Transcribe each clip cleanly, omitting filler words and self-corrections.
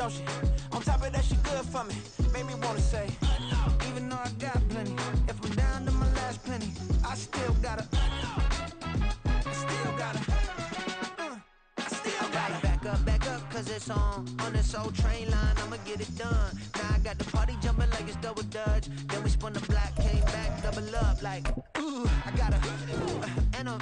don't she? On top of that, she good for me. Made me wanna say, even though I got plenty, if I'm down to my last penny, I still gotta. Back up, cause it's on this old train line, I'ma get it done. Now I got the party jumping like it's double dutch. Then we spun the block, came back, double up like, ooh, I got a, and a,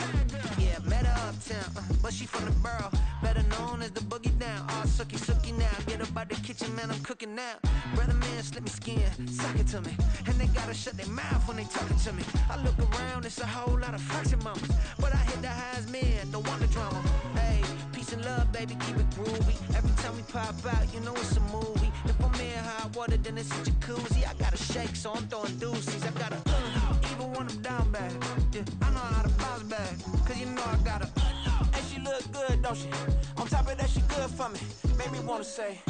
yeah, met her uptown, but she from the borough, better known as the boogie down. All sookie now, get up out the kitchen, man, I'm cooking now. Brother man, slip me skin, suck it to me, and they gotta shut their mouth when they talking to me. I look around, it's a whole lot of flirting mamas, but I hit the highs, man, don't want the drama. Hey, peace and love, baby, keep it groovy. Every time we pop out, you know it's a movie. If I'm in hot water, then it's a jacuzzi. I gotta shake, so I'm throwing deuces. I gotta, even when I'm down bad, yeah, I know how to bounce back, cause you know I gotta, and she look good, don't she? On top of that, she good for me. Made me wanna say,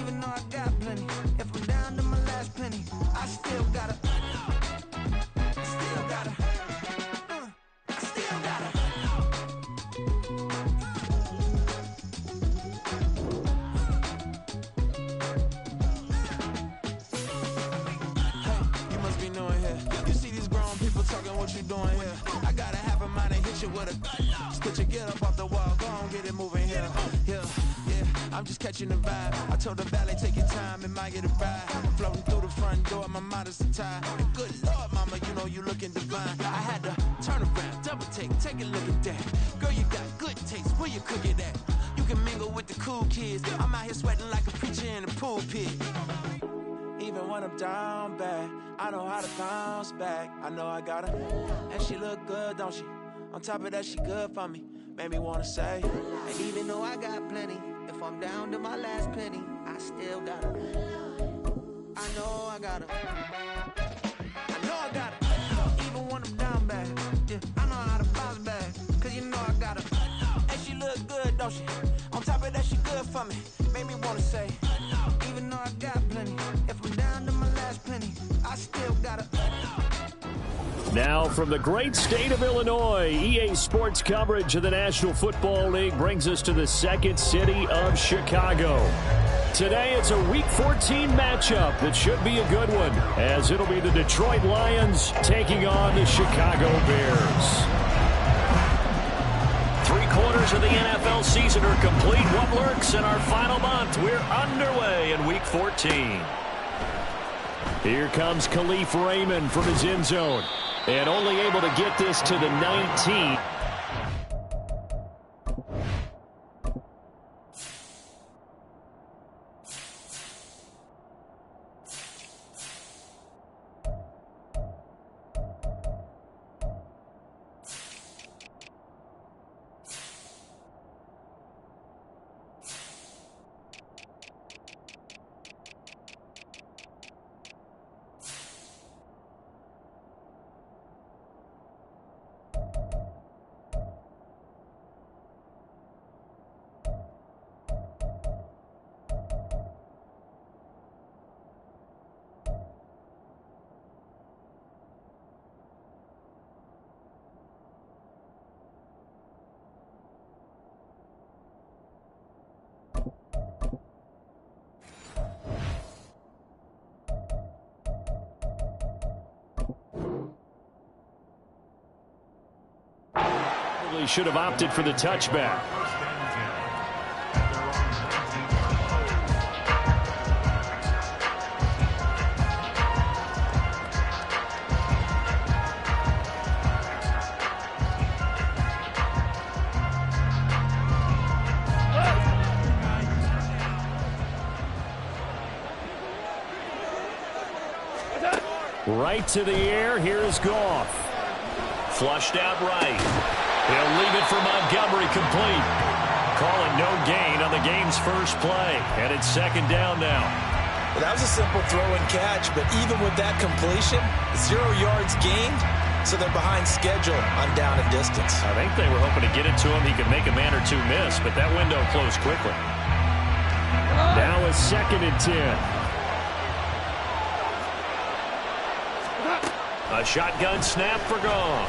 even though I got plenty, if I'm down to my last penny, I still gotta, still gotta, still gotta. What you doing here? I gotta have a mind and hit you with a stitch you, get up off the wall, go on, get it moving here. Yeah, I'm just catching the vibe. I told the valet, take your time, it might get a ride. Floating through the front door, my mind is a tie. And good Lord, mama, you know you looking divine. I had to turn around, double take a look at that. Girl, you got good taste, where you cook it at? You can mingle with the cool kids. I'm out here sweating like a preacher in the pulpit. Even when I'm down bad, I know how to bounce back. I know I got her, and she look good, don't she? On top of that, she good for me. Made me wanna say, and even though I got plenty, if I'm down to my last penny, I still got her. I know I got her. I know I got her. Even when I'm down bad, yeah, I know how to bounce back, cause you know I got her. And she look good, don't she? On top of that, she good for me. Made me wanna say, even though I got plenty, if I'm down to my last penny, I still got her. Now from the great state of Illinois, EA Sports coverage of the National Football League brings us to the second city of Chicago. Today it's a Week 14 matchup that should be a good one, as it'll be the Detroit Lions taking on the Chicago Bears. 3/4 of the NFL season are complete. What lurks in our final month? We're underway in Week 14. Here comes Khalif Raymond from his end zone, and only able to get this to the 19. Should have opted for the touchback. Right to the air. Here's Goff. Flushed out right. He'll leave it for Montgomery, complete. Calling no gain on the game's first play. And it's second down now. Well, that was a simple throw and catch, but even with that completion, 0 yards gained, so they're behind schedule on down and distance. I think they were hoping to get it to him. He could make a man or two miss, but that window closed quickly. Now a 2nd and 10. A shotgun snap for Goff.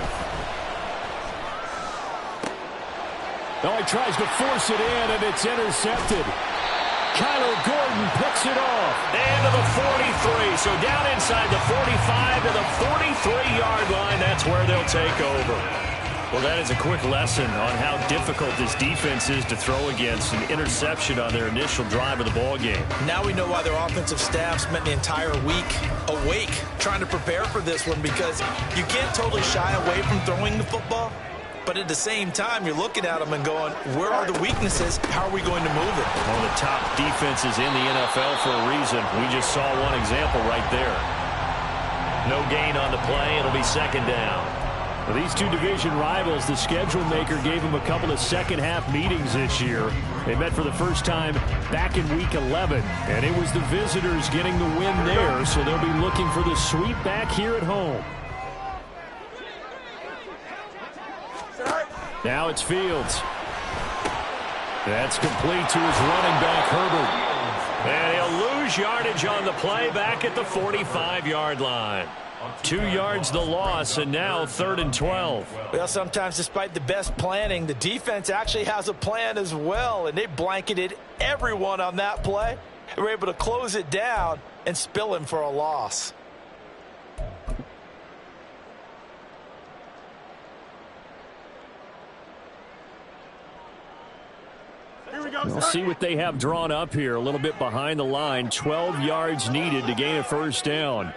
No, he tries to force it in, and it's intercepted. Kyler Gordon picks it off. And to the 43. So down inside the 45 to the 43-yard line. That's where they'll take over. Well, that is a quick lesson on how difficult this defense is to throw against. An interception on their initial drive of the ball game. Now we know why their offensive staff spent the entire week awake trying to prepare for this one, because you can't totally shy away from throwing the football. But at the same time, you're looking at them and going, where are the weaknesses? How are we going to move it? One of the top defenses in the NFL for a reason. We just saw one example right there. No gain on the play. It'll be second down. For these two division rivals, the schedule maker gave them a couple of second-half meetings this year. They met for the first time back in Week 11, and it was the visitors getting the win there, so they'll be looking for the sweep back here at home. Now it's Fields. That's complete to his running back, Herbert. And he'll lose yardage on the play back at the 45-yard line. 2 yards the loss, and now 3rd and 12. Well, sometimes despite the best planning, the defense actually has a plan as well, and they blanketed everyone on that play. They were able to close it down and spill him for a loss. We'll see what they have drawn up here. A little bit behind the line. 12 yards needed to gain a first down.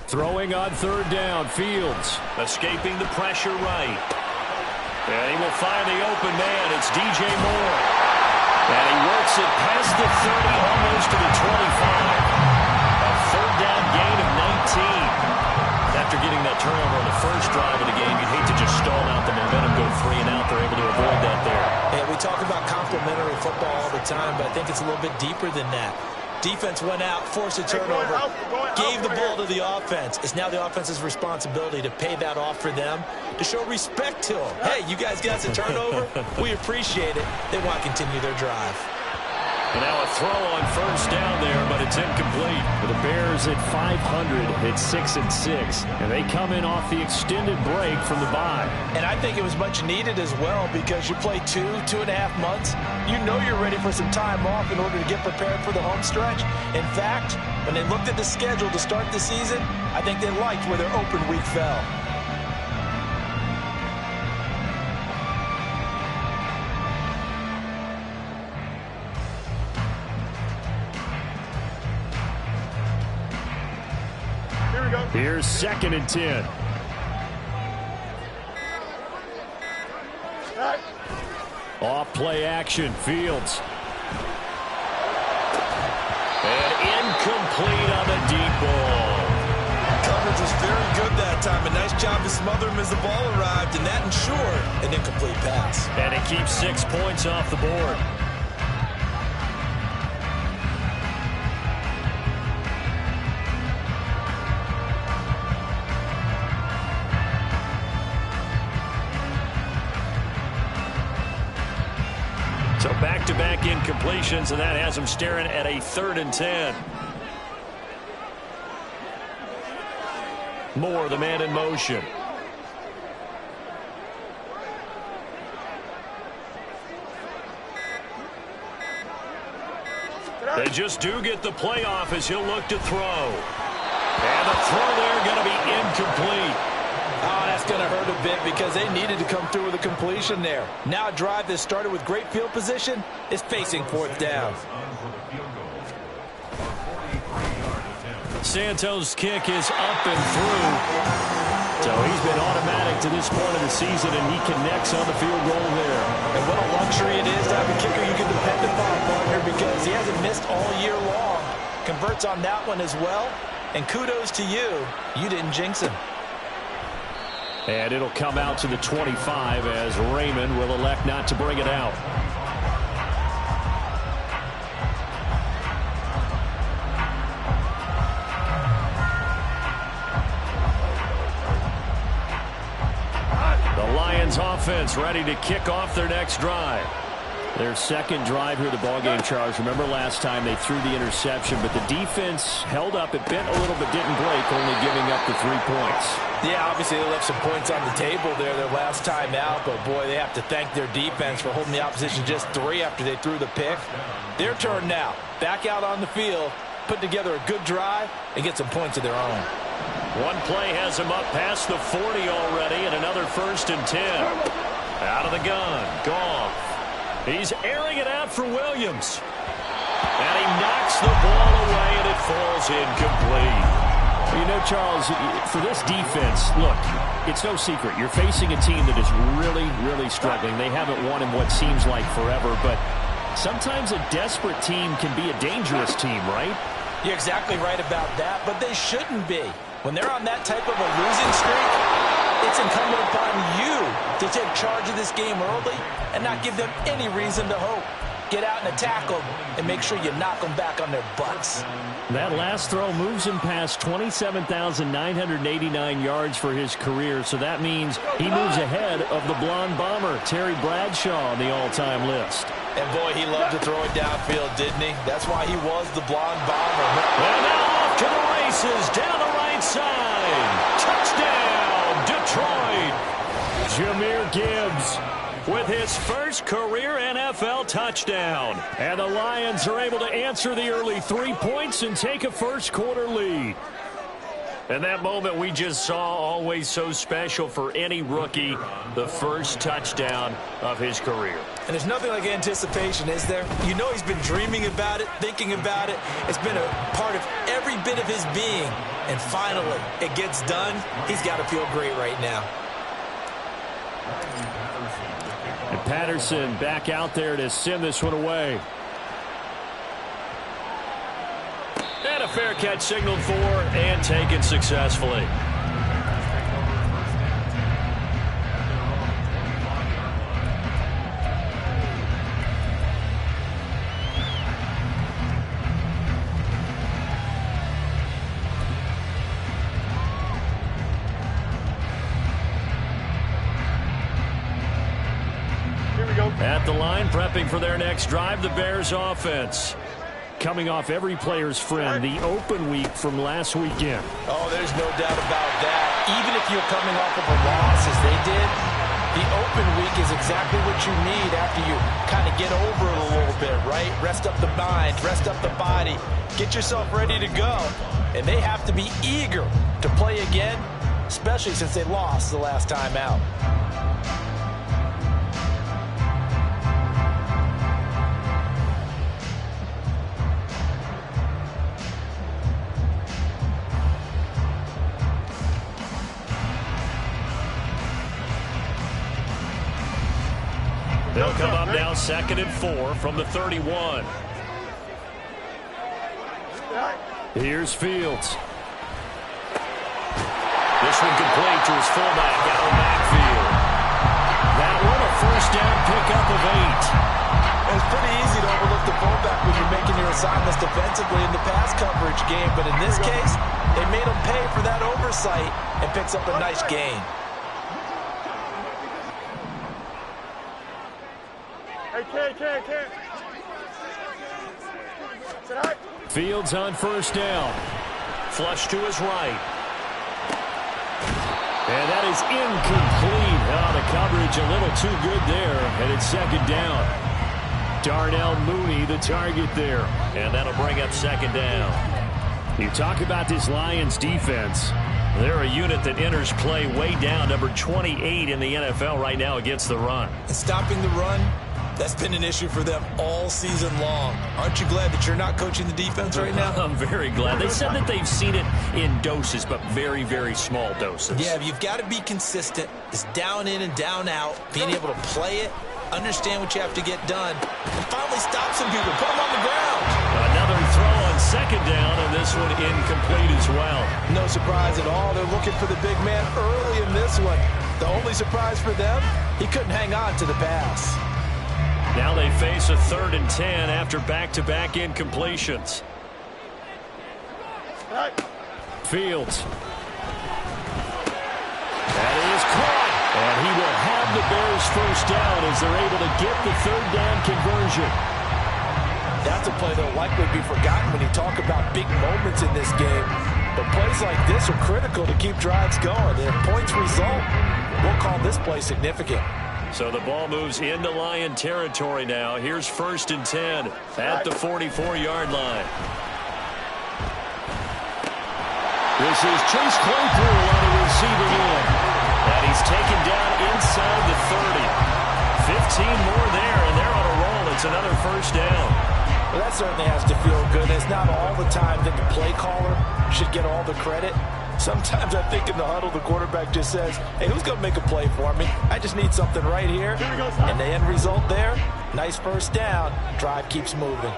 Throwing on 3rd down. Fields escaping the pressure right. And he will find the open man. It's DJ Moore. And he works it past the 30, almost to the 25. A 3rd down gain of 19. After getting that turnover on the first drive of the game, you'd hate to just stall out the momentum, go 3 and out. They're able to avoid that there. Yeah, we talk about complementary football all the time, but I think it's a little bit deeper than that. Defense went out, forced a turnover, gave the ball to the offense. It's now the offense's responsibility to pay that off for them, to show respect to them. Hey, you guys got a turnover? We appreciate it. They want to continue their drive. And now a throw on 1st down there, but it's incomplete. For the Bears at 500, it's 6-6. And they come in off the extended break from the bye. And I think it was much needed as well, because you play 2.5 months. You know you're ready for some time off in order to get prepared for the home stretch. In fact, when they looked at the schedule to start the season, I think they liked where their open week fell. Here's 2nd and 10. Off play action, Fields. And incomplete on the deep ball. Coverage was very good that time. A nice job to smother him as the ball arrived, and that ensured an incomplete pass. And it keeps 6 points off the board. So back-to-back incompletions, and that has them staring at a 3rd and 10. Moore, the man in motion. They just do get the playoff as he'll look to throw. And the throw there going to be incomplete. Oh, that's going to hurt a bit, because they needed to come through with a completion there. Now a drive that started with great field position is facing 4th down. Santos' kick is up and through. So he's been automatic to this point of the season, and he connects on the field goal there. And what a luxury it is to have a kicker you can depend upon, partner, because he hasn't missed all year long. Converts on that one as well. And kudos to you. You didn't jinx him. And it'll come out to the 25 as Raymond will elect not to bring it out. The Lions offense ready to kick off their next drive. Their second drive here, the ballgame, Charles. Remember last time they threw the interception, but the defense held up. It bent a little but didn't break, only giving up the 3 points. Yeah, obviously they left some points on the table there their last time out, but boy, they have to thank their defense for holding the opposition just 3 after they threw the pick. Their turn now. Back out on the field, put together a good drive, and get some points of their own. One play has him up past the 40 already, and another 1st and 10. Out of the gun, Goff. He's airing it out for Williams. And he knocks the ball away, and it falls incomplete. You know, Charles, for this defense, look, it's no secret. You're facing a team that is really, really struggling. They haven't won in what seems like forever, but sometimes a desperate team can be a dangerous team, right? You're exactly right about that, but they shouldn't be. When they're on that type of a losing streak, it's incumbent upon you to take charge of this game early and not give them any reason to hope. Get out and attack them and make sure you knock them back on their butts. That last throw moves him past 27,989 yards for his career, so that means he moves ahead of the blonde bomber, Terry Bradshaw, on the all-time list. And boy, he loved to throw it downfield, didn't he? That's why he was the blonde bomber. And now off to the races, down the right side. Touchdown, Detroit. Jahmyr Gibbs with his first career NFL touchdown. And the Lions are able to answer the early 3 points and take a first-quarter lead. And that moment we just saw, always so special for any rookie, the first touchdown of his career. And there's nothing like anticipation, is there? You know he's been dreaming about it, thinking about it. It's been a part of every bit of his being. And finally, it gets done. He's got to feel great right now. And Patterson back out there to send this one away. And a fair catch signaled for and taken successfully. At the line, prepping for their next drive, the Bears offense. Coming off every player's friend, the open week from last weekend. Oh, there's no doubt about that. Even if you're coming off of a loss as they did, the open week is exactly what you need after you kind of get over it a little bit, right? Rest up the mind, rest up the body, get yourself ready to go. And they have to be eager to play again, especially since they lost the last time out. They'll come up now 2nd and 4 from the 31. Here's Fields. This one complete to his fullback out of the backfield. That one a first down pickup of 8. It's pretty easy to overlook the fullback when you're making your assignments defensively in the pass coverage game, but in this case, they made him pay for that oversight and picks up a nice gain. Fields on first down. Flush to his right. And that is incomplete. Oh, the coverage a little too good there. And it's 2nd down. Darnell Mooney, the target there. And that'll bring up 2nd down. You talk about this Lions defense. They're a unit that enters play way down, number 28 in the NFL right now against the run. And stopping the run, that's been an issue for them all season long. Aren't you glad that you're not coaching the defense right now? I'm very glad. They said that they've seen it in doses, but very, very small doses. Yeah, you've got to be consistent. It's down in and down out, being able to play it, understand what you have to get done, and finally stop some people, put them on the ground. Another throw on 2nd down, and this one incomplete as well. No surprise at all. They're looking for the big man early in this one. The only surprise for them, he couldn't hang on to the pass. Now they face a 3rd and 10 after back-to-back incompletions. Fields. That is caught. And he will have have the Bears first down as they're able to get the third down conversion. That's a play that will likely be forgotten when you talk about big moments in this game. But plays like this are critical to keep drives going. And if points result, we'll call this play significant. So the ball moves into Lion territory now. Here's 1st and 10 at the 44-yard line. This is Chase Claypool on the receiving end. And he's taken down inside the 30. 15 more there, and they're on a roll. It's another first down. Well, that certainly has to feel good. It's not all the time that the play caller should get all the credit. Sometimes I think in the huddle, the quarterback just says, hey, who's going to make a play for me? I just need something right here. And the end result there, nice first down. Drive keeps moving.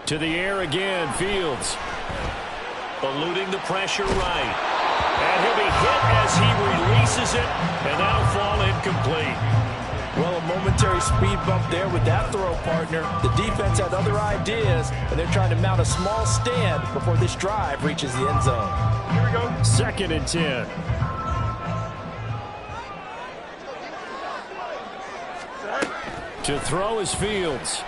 To the air again, Fields. Eluding the pressure right. And he'll be hit as he releases it, and that'll fall incomplete. Well, a momentary speed bump there with that throw, partner. The defense had other ideas, and they're trying to mount a small stand before this drive reaches the end zone. Here we go. 2nd and 10. To throw is Fields.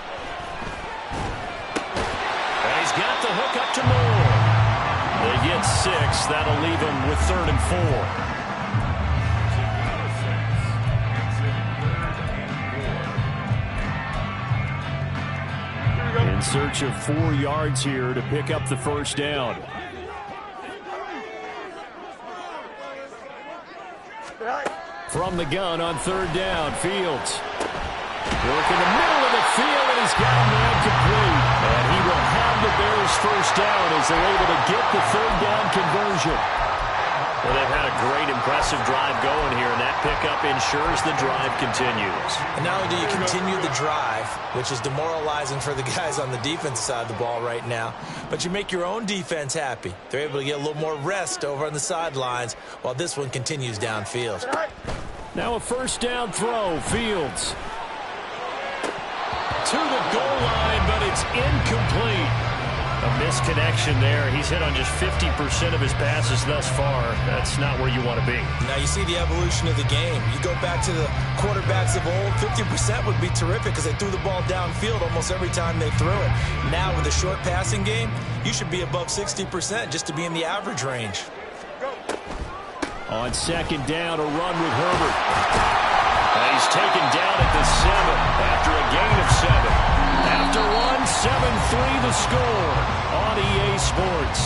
And he's got the hook up to Moore. They get 6. That'll leave him with 3rd and 4. In search of 4 yards here to pick up the first down. From the gun on 3rd down, Fields. Work in the middle of the field, and he's got a man complete. And he will have the Bears first down as they're able to get the 3rd down conversion. Well, they've had a great, impressive drive going here, and that pickup ensures the drive continues. And not only do you continue the drive, which is demoralizing for the guys on the defensive side of the ball right now, but you make your own defense happy. They're able to get a little more rest over on the sidelines while this one continues downfield. Now a first down throw, Fields. To the goal line, but it's incomplete. A misconnection there. He's hit on just 50% of his passes thus far. That's not where you want to be. Now you see the evolution of the game. You go back to the quarterbacks of old, 50% would be terrific because they threw the ball downfield almost every time they threw it. Now with a short passing game, you should be above 60% just to be in the average range. On 2nd down, a run with Herbert. And he's taken down at the 7 after a gain of 7. After 7-3 the score on EA Sports.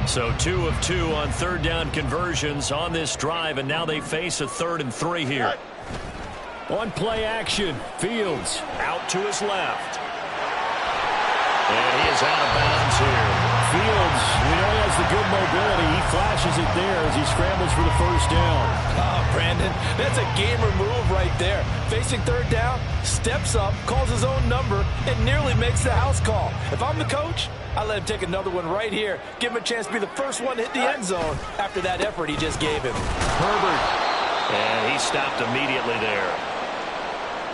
So 2 of 2 on 3rd down conversions on this drive, and now they face a 3rd and 3 here. On play action, Fields out to his left. And he is out of bounds here. Fields, we know he has the good mobility. He flashes it there as he scrambles for the first down. Oh, Brandon, that's a gamer move right there. Facing 3rd down, steps up, calls his own number, and nearly makes the house call. If I'm the coach, I let him take another one right here. Give him a chance to be the first one to hit the end zone after that effort he just gave him. Herbert. And he stopped immediately there.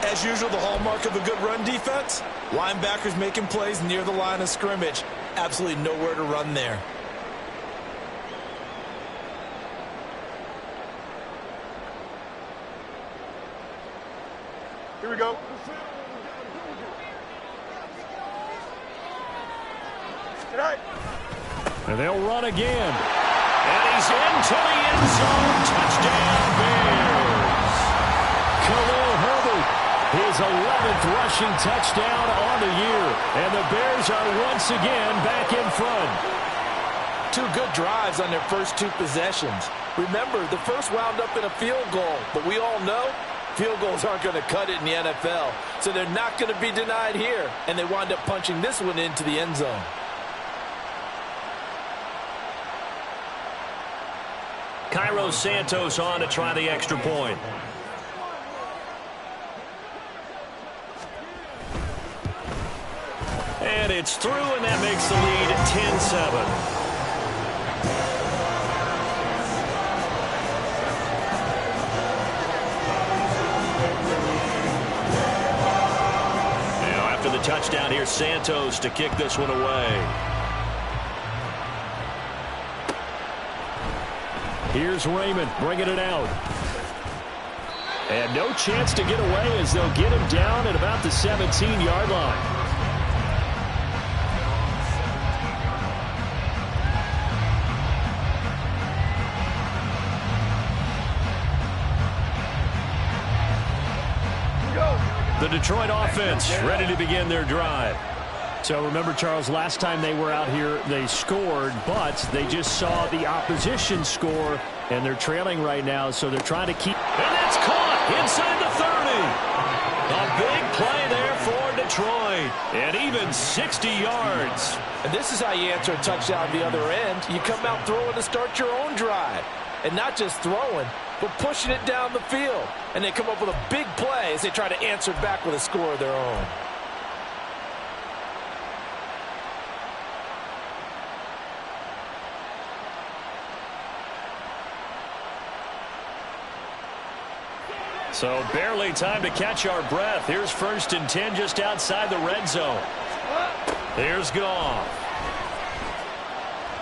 As usual, the hallmark of a good run defense, linebackers making plays near the line of scrimmage. Absolutely nowhere to run there. Here we go. And they'll run again. And he's into the end zone. Touchdown, Bears. Khalil Herbert, his 11th rushing touchdown on the year. And the Bears are once again back in front. 2 good drives on their first 2 possessions. Remember, the first wound up in a field goal, but we all know field goals aren't going to cut it in the NFL. So they're not going to be denied here, and they wind up punching this one into the end zone. Cairo Santos on to try the extra point. And it's through, and that makes the lead 10-7. After the touchdown here, Santos to kick this one away. Here's Raymond bringing it out. And no chance to get away as they'll get him down at about the 17-yard line. The Detroit offense ready to begin their drive. So remember, Charles, last time they were out here, they scored, but they just saw the opposition score, and they're trailing right now, so they're trying to keep. And that's caught inside the 30. A big play there for Detroit, and even 60 yards. And this is how you answer a touchdown the other end. You come out throwing to start your own drive. And not just throwing, but pushing it down the field. And they come up with a big play as they try to answer back with a score of their own. So barely time to catch our breath. Here's 1st and 10 just outside the red zone. Here's Goff.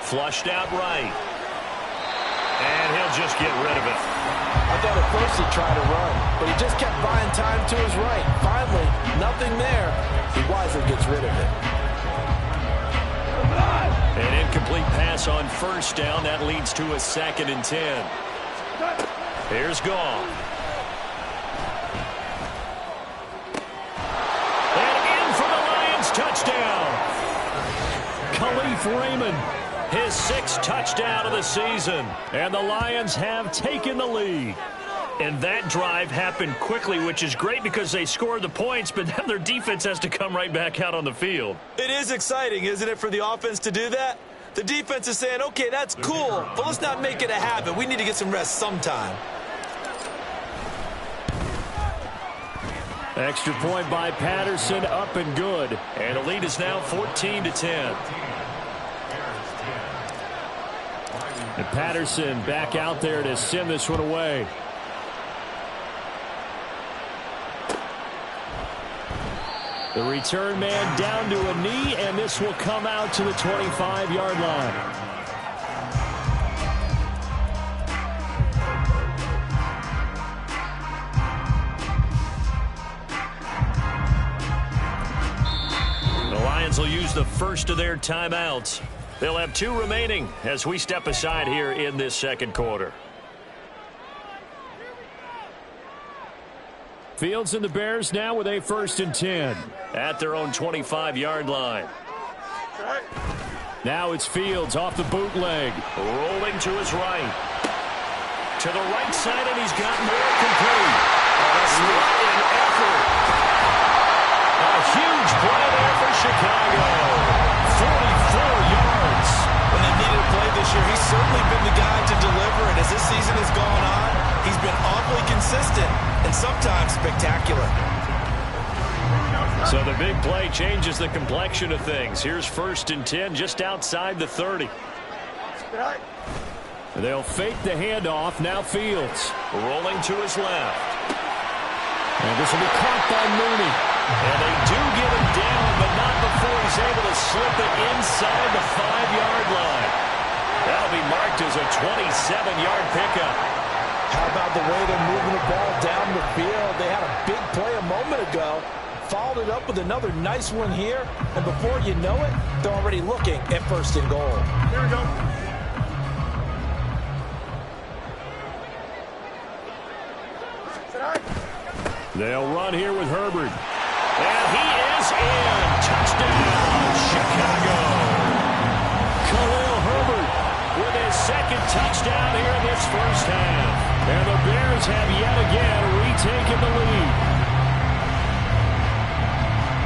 Flushed out right. And he'll just get rid of it. I thought at first he'd try to run, but he just kept buying time to his right. Finally, nothing there. He wisely gets rid of it. An incomplete pass on 1st down. That leads to a 2nd and 10. Here's Goff. And in for the Lions touchdown. Khalif Raymond. His 6th touchdown of the season. And the Lions have taken the lead. And that drive happened quickly, which is great because they scored the points, but then their defense has to come right back out on the field. It is exciting, isn't it, for the offense to do that? The defense is saying, okay, that's cool, but let's not make it a habit. We need to get some rest sometime. Extra point by Patterson, up and good. And the lead is now 14-10. And Patterson back out there to send this one away. The return man down to a knee, and this will come out to the 25-yard line. The Lions will use the first of their timeouts. They'll have 2 remaining as we step aside here in this 2nd quarter. Fields and the Bears now with a 1st and 10 at their own 25-yard line. Now it's Fields off the bootleg, rolling to his right. To the right side, and he's got more complete. What an effort. A huge play there for Chicago. 44 yards. When they needed a play this year, he's certainly been the guy to deliver, and as this season has gone on, he's been awfully consistent and sometimes spectacular. So the big play changes the complexion of things. Here's 1st and 10 just outside the 30. They'll fake the handoff. Now Fields rolling to his left. And this will be caught by Mooney. And they do get him down, but not before he's able to slip it inside the 5-yard line. That'll be marked as a 27-yard pickup. How about the way they're moving the ball down the field? They had a big play a moment ago, followed it up with another nice one here, and before you know it, they're already looking at 1st and goal. Here we go. They'll run here with Herbert. And he is in. Touchdown, Chicago. Khalil Herbert with his 2nd touchdown here in this 1st half. And the Bears have yet again retaken the lead.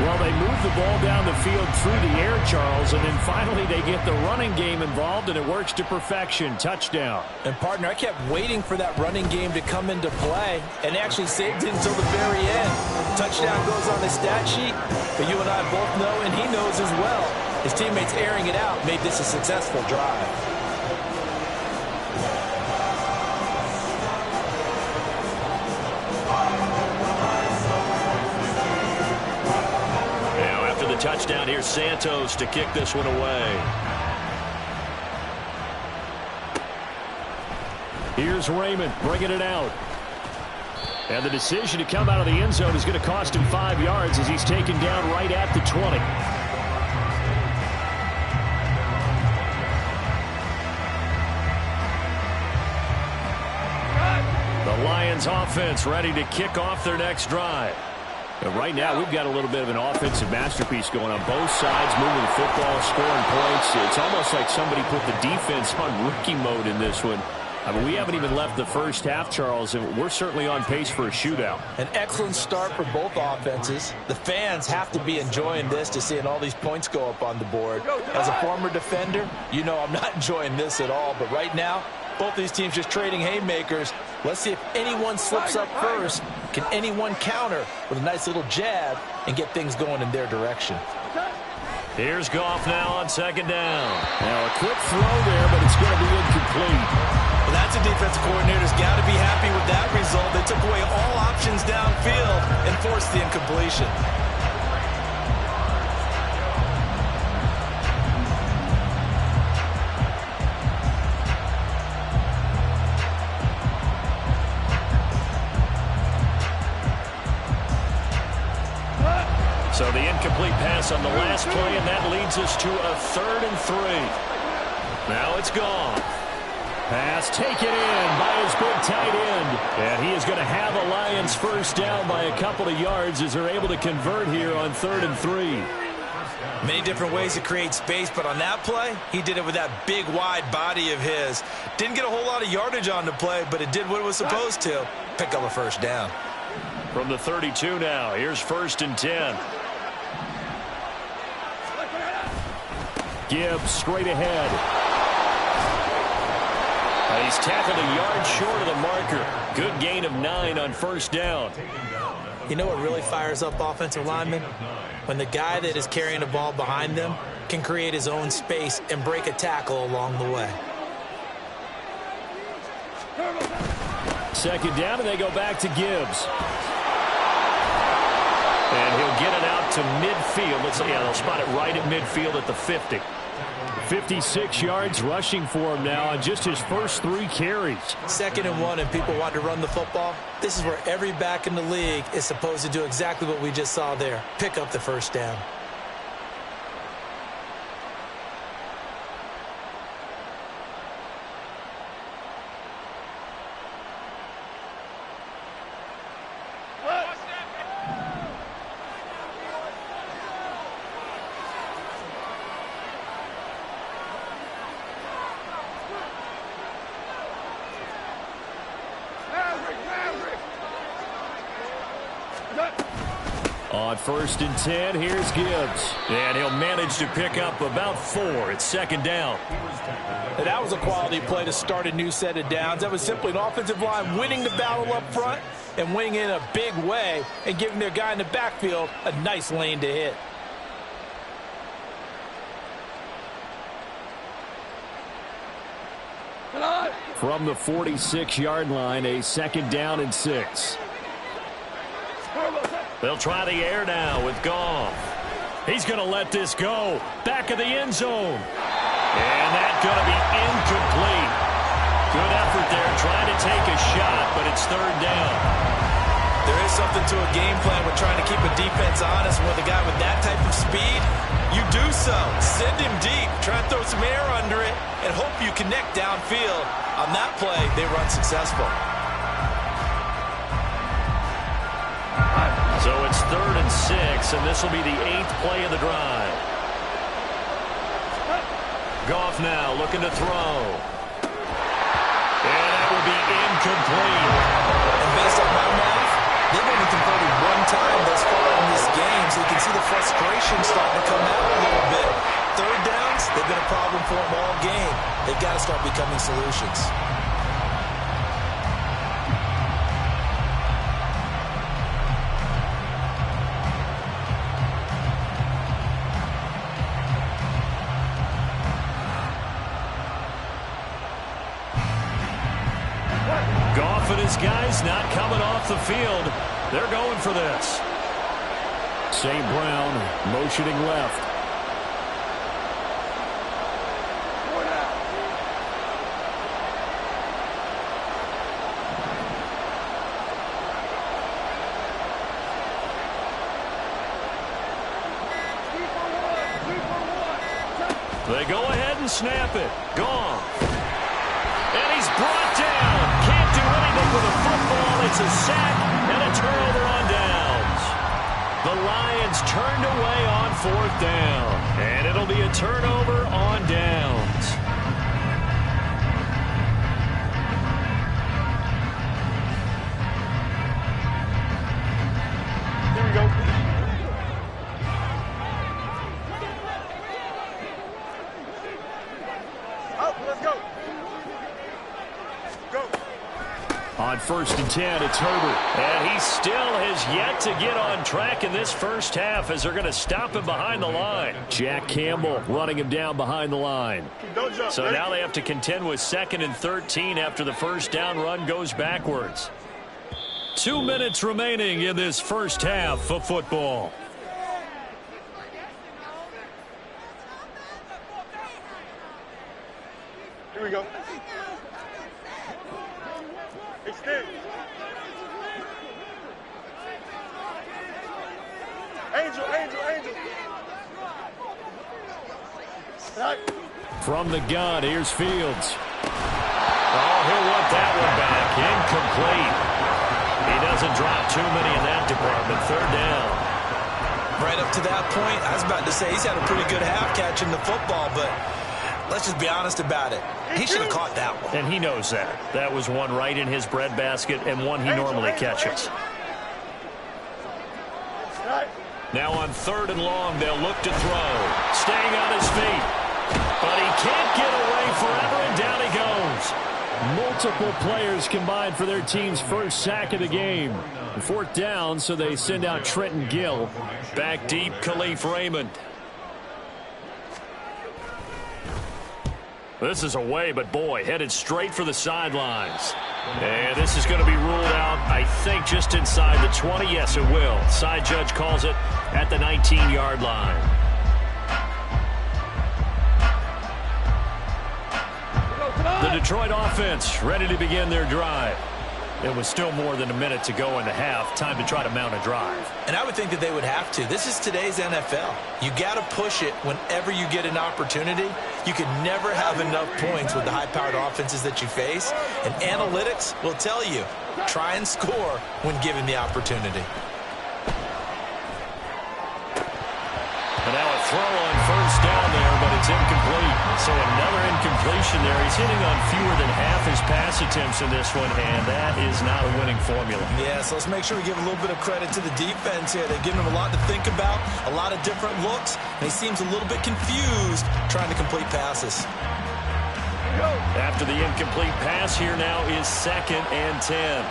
Well, they move the ball down the field through the air, Charles, and then finally they get the running game involved, and it works to perfection. Touchdown. And, partner, I kept waiting for that running game to come into play and actually saved it until the very end. Touchdown goes on the stat sheet, but you and I both know, and he knows as well, his teammates airing it out made this a successful drive. Touchdown, here's Santos to kick this one away. Here's Raymond bringing it out. And the decision to come out of the end zone is going to cost him 5 yards as he's taken down right at the 20. The Lions offense ready to kick off their next drive. But right now, we've got a little bit of an offensive masterpiece going on both sides, moving the football, scoring points. It's almost like somebody put the defense on rookie mode in this one. I mean, we haven't even left the first half, Charles, and we're certainly on pace for a shootout. An excellent start for both offenses. The fans have to be enjoying this to seeing all these points go up on the board. As a former defender, you know I'm not enjoying this at all. But right now, both these teams just trading haymakers. Let's see if anyone slips up first. Can anyone counter with a nice little jab and get things going in their direction? Here's Goff now on second down. Now a quick throw there, but it's going to be incomplete. Well, that's a defensive coordinator's got to be happy with that result. They took away all options downfield and forced the incompletion. So the incomplete pass on the last play, and that leads us to a 3rd and 3. Now it's gone. Pass taken in by his big tight end. And he is going to have a Lions first down by a couple of yards as they're able to convert here on 3rd and 3. Many different ways to create space, but on that play, he did it with that big, wide body of his. Didn't get a whole lot of yardage on the play, but it did what it was supposed to. Pick up a first down. From the 32 now, here's 1st and 10. Gibbs straight ahead. He's tackled a yard short of the marker. Good gain of 9 on 1st down. You know what really fires up offensive linemen? When the guy that is carrying the ball behind them can create his own space and break a tackle along the way. 2nd down, and they go back to Gibbs. And he'll get it out to midfield. They'll spot it right at midfield at the 50. 56 yards rushing for him now on just his first 3 carries. 2nd and 1, and people want to run the football. This is where every back in the league is supposed to do exactly what we just saw there. Pick up the first down. On 1st and 10, here's Gibbs. And he'll manage to pick up about 4. It's 2nd down. And that was a quality play to start a new set of downs. That was simply an offensive line winning the battle up front and winning in a big way and giving their guy in the backfield a nice lane to hit. From the 46-yard line, a 2nd down and 6. They'll try the air now with Goff. He's going to let this go. Back of the end zone. And that's going to be incomplete. Good effort there trying to take a shot, but it's 3rd down. There is something to a game plan with trying to keep a defense honest. With a guy with that type of speed, you do so. Send him deep. Try and throw some air under it and hope you connect downfield. On that play, they run successful. So it's 3rd and 6, and this will be the 8th play of the drive. Goff now looking to throw. And that will be incomplete. And based on my math, they've only converted 1 time thus far in this game. game, so you can see the frustration starting to come out a little bit. Third downs, they've been a problem for them all game. They've got to start becoming solutions. Goff and his guys not coming off the field. They're going for this. St. Brown motioning left. They go ahead and snap it. Goff. And he's brought down. Can't do anything with a football. It's a sack and a turnover on downs. The Lions turned away on 4th down. And it'll be a turnover on downs. Here we go. Let's go. Go. On 1st and 10, it's Herbert. And he still has yet to get on track in this first half as they're going to stop him behind the line. Jack Campbell running him down behind the line. Don't jump. So now they have to contend with 2nd and 13 after the first down run goes backwards. 2 minutes remaining in this first half of football. Here we go. Extend. Angel. Right. From the gun, here's Fields. Oh, he'll want that one back. Incomplete. He doesn't drop too many in that department. 3rd down. Right up to that point, I was about to say he's had a pretty good half catching the football, but let's just be honest about it. He should have caught that one. And he knows that. That was one right in his breadbasket and one he normally catches. Now on 3rd and long, they'll look to throw. Staying on his feet. But he can't get away forever, and down he goes. Multiple players combined for their team's first sack of the game. 4th down, so they send out Trenton Gill. Back deep, Khalif Raymond. This is away, but boy, headed straight for the sidelines. And this is going to be ruled out, I think, just inside the 20. Yes, it will. Side judge calls it at the 19-yard line. The Detroit offense ready to begin their drive. It was still more than a minute to go in the half. Time to try to mount a drive. And I would think that they would have to. This is today's NFL. You got to push it whenever you get an opportunity. You can never have enough points with the high-powered offenses that you face. And analytics will tell you, try and score when given the opportunity. And now a throw on 1st down there, but it's incomplete. So another incompletion there. He's hitting on fewer than half his pass attempts in this one, and that is not a winning formula. Yeah, so let's make sure we give a little bit of credit to the defense here. They've given him a lot to think about, a lot of different looks, and he seems a little bit confused trying to complete passes. After the incomplete pass, here now is 2nd and 10.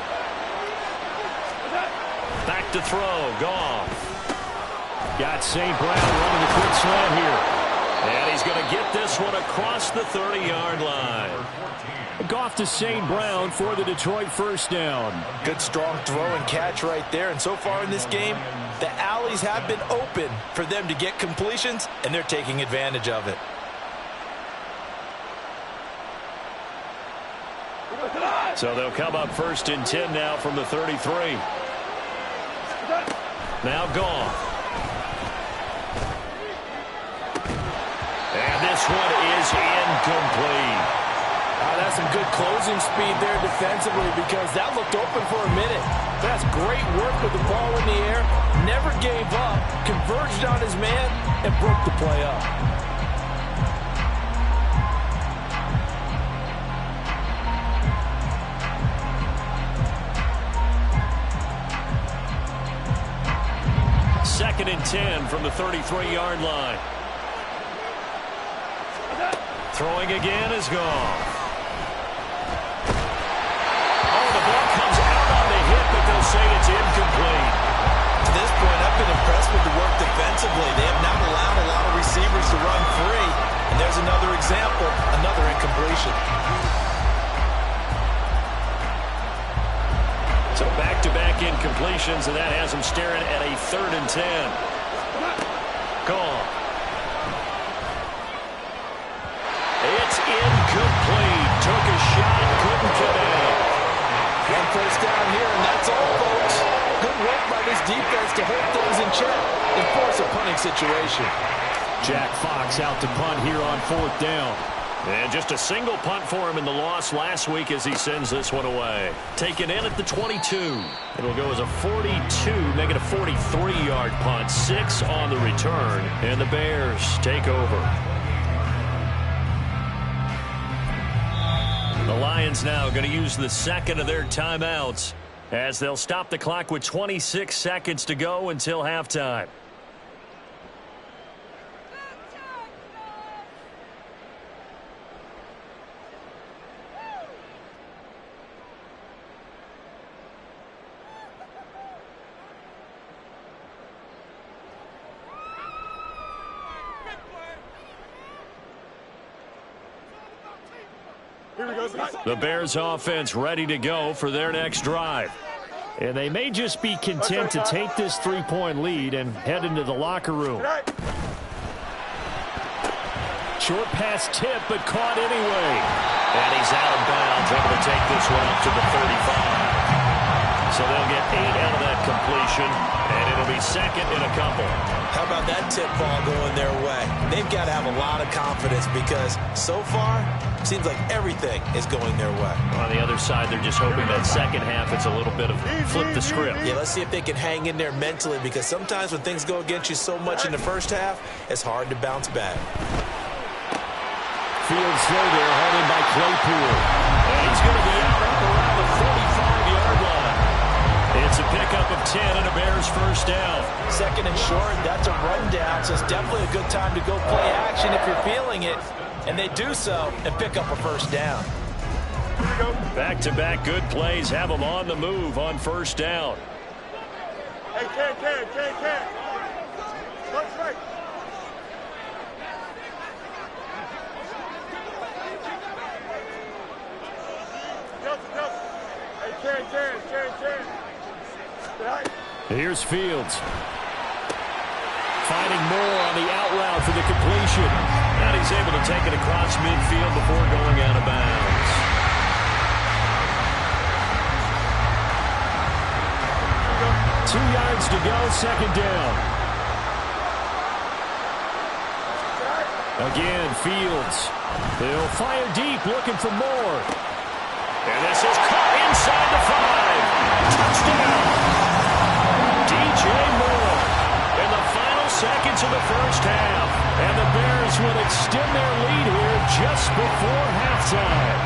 Back to throw, Goff. Got St. Brown running the quick slant here. And he's going to get this one across the 30-yard line. Goff to St. Brown for the Detroit 1st down. Good strong throw and catch right there. And so far in this game, the alleys have been open for them to get completions, and they're taking advantage of it. So they'll come up 1st and 10 now from the 33. Now Goff. And this one is incomplete. That's some good closing speed there defensively because that looked open for a minute. That's great work with the ball in the air. Never gave up, converged on his man, and broke the play up. 2nd and 10 from the 33-yard line. Throwing again is gone. Oh, the ball comes out on the hit, but they'll say it's incomplete. To this point, I've been impressed with the work defensively. They have not allowed a lot of receivers to run free. And there's another example, another incompletion. So back-to-back incompletions, and that has them staring at a 3rd and 10. Gone. It's incomplete. Took a shot, couldn't connect. One first down here, and that's all, folks. Good work by this defense to hold things in check and force a punting situation. Jack Fox out to punt here on 4th down. And just a single punt for him in the loss last week as he sends this one away. Taken in at the 22. It'll go as a 42, make it a 43-yard punt. 6 on the return, and the Bears take over. The Lions now going to use the second of their timeouts as they'll stop the clock with 26 seconds to go until halftime. The Bears offense ready to go for their next drive. And they may just be content to take this 3-point lead and head into the locker room. Short pass tip, but caught anyway. And he's out of bounds, able to take this one up to the 35. So they'll get 8 out of that completion, and it'll be second in a couple. How about that tip ball going their way? They've got to have a lot of confidence because so far, it seems like everything is going their way. On the other side, they're just hoping that second half it's a little bit of flip the script. Yeah, let's see if they can hang in there mentally because sometimes when things go against you so much in the first half, it's hard to bounce back. Fields slow there, held in by Claypool. And he's going to be out up around the 45-yard line. It's a pickup of 10 and a Bears first down. Second and short, that's a rundown, so it's definitely a good time to go play action if you're feeling it. And they do so and pick up a first down. Back-to-back good plays have them on the move on first down. Hey, Ken. What's right? Hey, Ken. Here's Fields. Finding Moore on the out route for the completion. And he's able to take it across midfield before going out of bounds. Two yards to go, second down. Again, Fields. They'll fire deep, looking for more. And this is caught inside the 5. Touchdown. DJ Moore in the final seconds of the first half. And the Bears will extend their lead here just before halftime.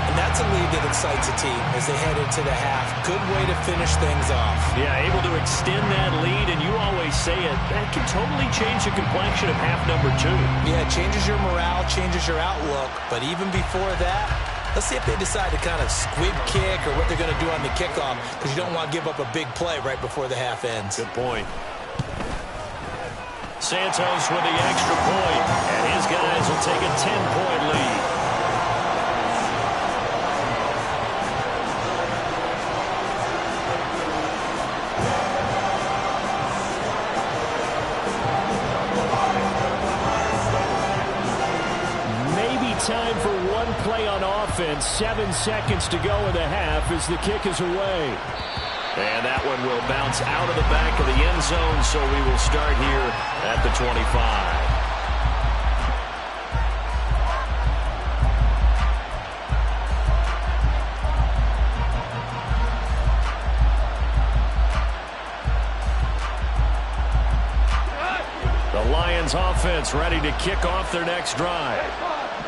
And that's a lead that excites a team as they head into the half. Good way to finish things off. Yeah, able to extend that lead, and you always say it, that can totally change the complexion of half number 2. Yeah, it changes your morale, changes your outlook. But even before that, let's see if they decide to kind of squib kick or what they're going to do on the kickoff because you don't want to give up a big play right before the half ends. Good point. Santos with the extra point, and his guys will take a 10-point lead. Time for one play on offense. 7 seconds to go in the half as the kick is away. And that one will bounce out of the back of the end zone, so we will start here at the 25. The Lions offense ready to kick off their next drive.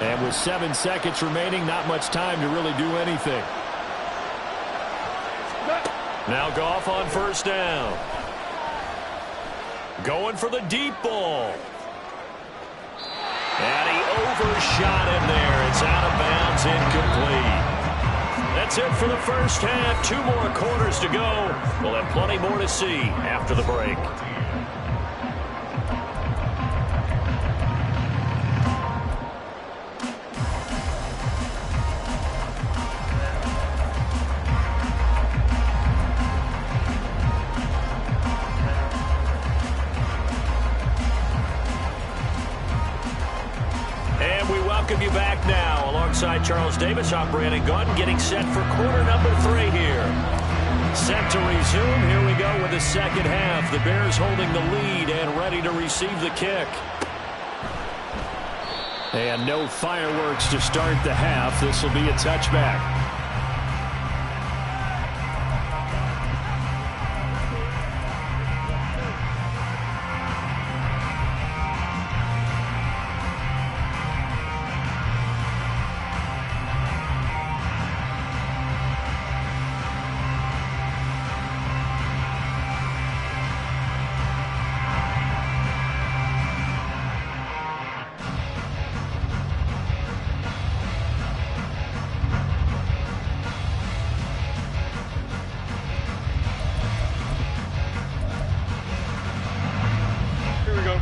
And with 7 seconds remaining, not much time to really do anything. Now Goff on first down. Going for the deep ball. And he overshot him there. It's out of bounds, incomplete. That's it for the first half. 2 more quarters to go. We'll have plenty more to see after the break. You back now alongside Charles Davis. I'm Brandon Gaudin getting set for quarter number 3 here. Set to resume. Here we go with the second half. The Bears holding the lead and ready to receive the kick. And no fireworks to start the half. This will be a touchback.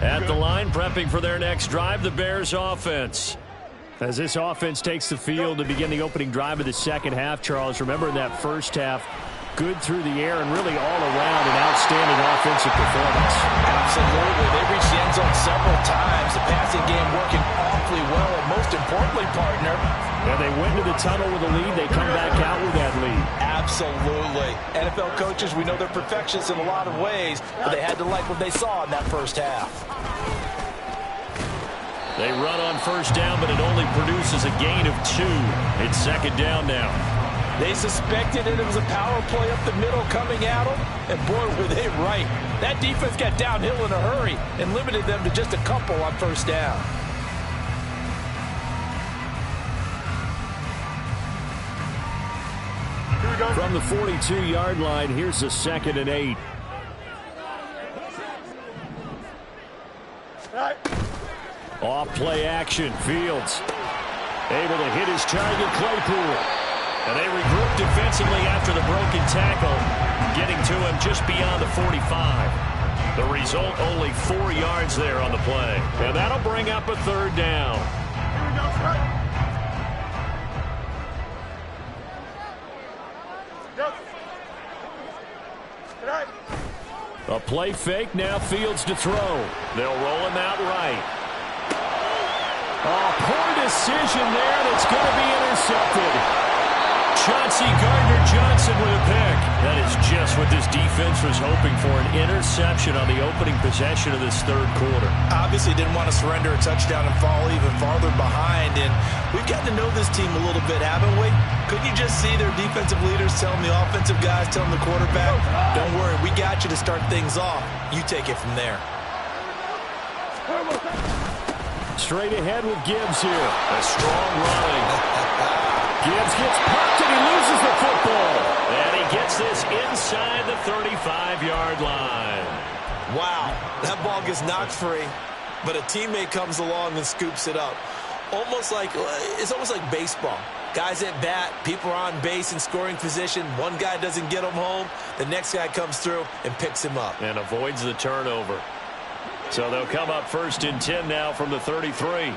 At the line, prepping for their next drive, the Bears offense. As this offense takes the field to begin the opening drive of the second half, Charles, remember in that first half, good through the air and really all around an outstanding offensive performance. Absolutely. They reached the end zone several times. The passing game working awfully well, and most importantly, partner. And they went to the tunnel with a lead. They come back out with that lead. Absolutely. NFL coaches, we know they're perfectionists in a lot of ways, but they had to like what they saw in that first half. They run on first down, but it only produces a gain of 2. It's second down now. They suspected it was a power play up the middle coming at them, and boy, were they right. That defense got downhill in a hurry and limited them to just a couple on first down. From the 42-yard line, here's a 2nd and 8. Off play action, Fields able to hit his target, Claypool. And they regroup defensively after the broken tackle, getting to him just beyond the 45. The result, only 4 yards there on the play. And that'll bring up a 3rd down. A play fake, now Fields to throw. They'll roll him out right. Oh, poor decision there, and it's going to be intercepted. Chauncey Gardner-Johnson with a pick. That is just what this defense was hoping for, an interception on the opening possession of this 3rd quarter. Obviously didn't want to surrender a touchdown and fall even farther behind, and we've gotten to know this team a little bit, haven't we? Couldn't you just see their defensive leaders telling the offensive guys, telling the quarterback, don't worry, we got you to start things off. You take it from there. Straight ahead with Gibbs here. A strong running. Gibbs gets popped and he loses the football. And he gets this inside the 35-yard line. Wow, that ball gets knocked free, but a teammate comes along and scoops it up. It's almost like baseball. Guys at bat, people are on base in scoring position. One guy doesn't get him home. The next guy comes through and picks him up. And avoids the turnover. So they'll come up 1st and 10 now from the 33. Here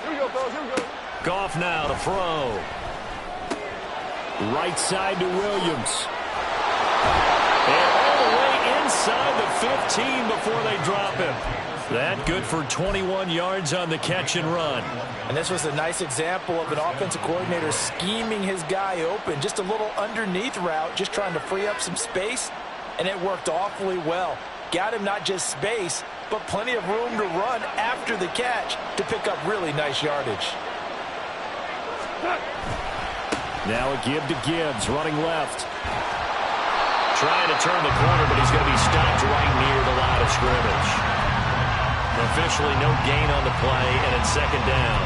we go, fellas. Here we go. Goff now to throw. Right side to Williams. And all the way inside the 15 before they drop him. That good for 21 yards on the catch and run. And this was a nice example of an offensive coordinator scheming his guy open. Just a little underneath route, just trying to free up some space. And it worked awfully well. Got him not just space, but plenty of room to run after the catch to pick up really nice yardage. Now a give to Gibbs, running left. Trying to turn the corner, but he's going to be stopped right near the line of scrimmage. Officially no gain on the play, and it's 2nd down.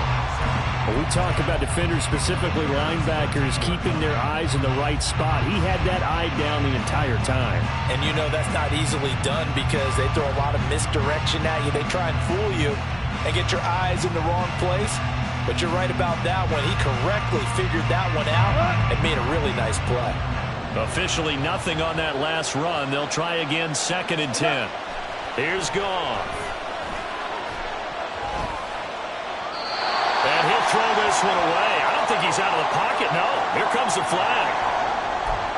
When we talk about defenders, specifically linebackers, keeping their eyes in the right spot, he had that eye down the entire time. And you know that's not easily done because they throw a lot of misdirection at you. They try and fool you and get your eyes in the wrong place. But you're right about that one. He correctly figured that one out and made a really nice play. Officially nothing on that last run. They'll try again, 2nd and 10. Here's Goff. And he'll throw this one away. I don't think he's out of the pocket, no. Here comes the flag.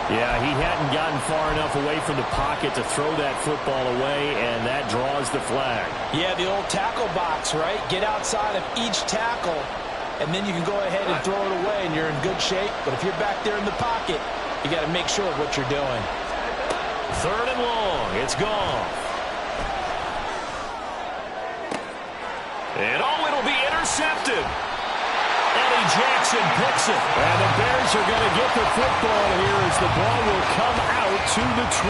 Yeah, he hadn't gotten far enough away from the pocket to throw that football away, and that draws the flag. Yeah, the old tackle box, right? Get outside of each tackle, and then you can go ahead and throw it away, and you're in good shape. But if you're back there in the pocket, you got to make sure of what you're doing. 3rd and long. It's Goff. And it'll be intercepted. Eddie Jackson picks it. And the Bears are going to get the football here as the ball will come out to the 20.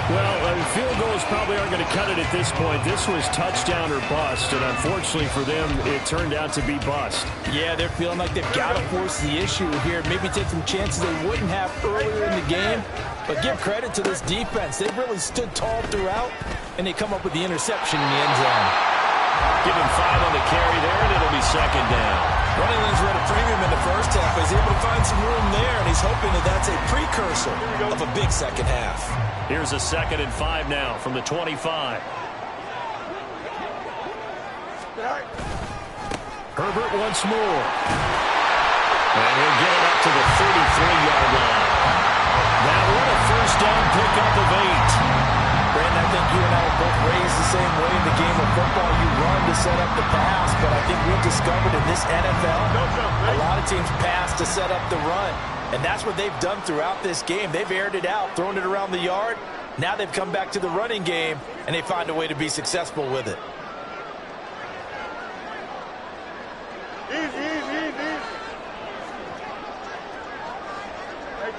Well, field goals probably aren't going to cut it at this point. This was touchdown or bust, and unfortunately for them, it turned out to be bust. Yeah, they're feeling like they've got to force the issue here. Maybe take some chances they wouldn't have earlier in the game. But give credit to this defense. They've really stood tall throughout, and they come up with the interception in the end zone. Give him 5 on the carry there, and it'll be 2nd down. Running lanes were at a premium in the first half. He's able to find some room there, and he's hoping that that's a precursor of a big second half. Here's a 2nd and 5 now from the 25. Herbert once more. And he'll get it up to the 33-yard line. Now what a first down pickup of 8. Brandon, I think you and I were both raised the same way in the game of football. You run to set up the pass, but I think we've discovered in this NFL, a lot of teams pass to set up the run. And that's what they've done throughout this game. They've aired it out, thrown it around the yard. Now they've come back to the running game, and they find a way to be successful with it. Easy. Hey,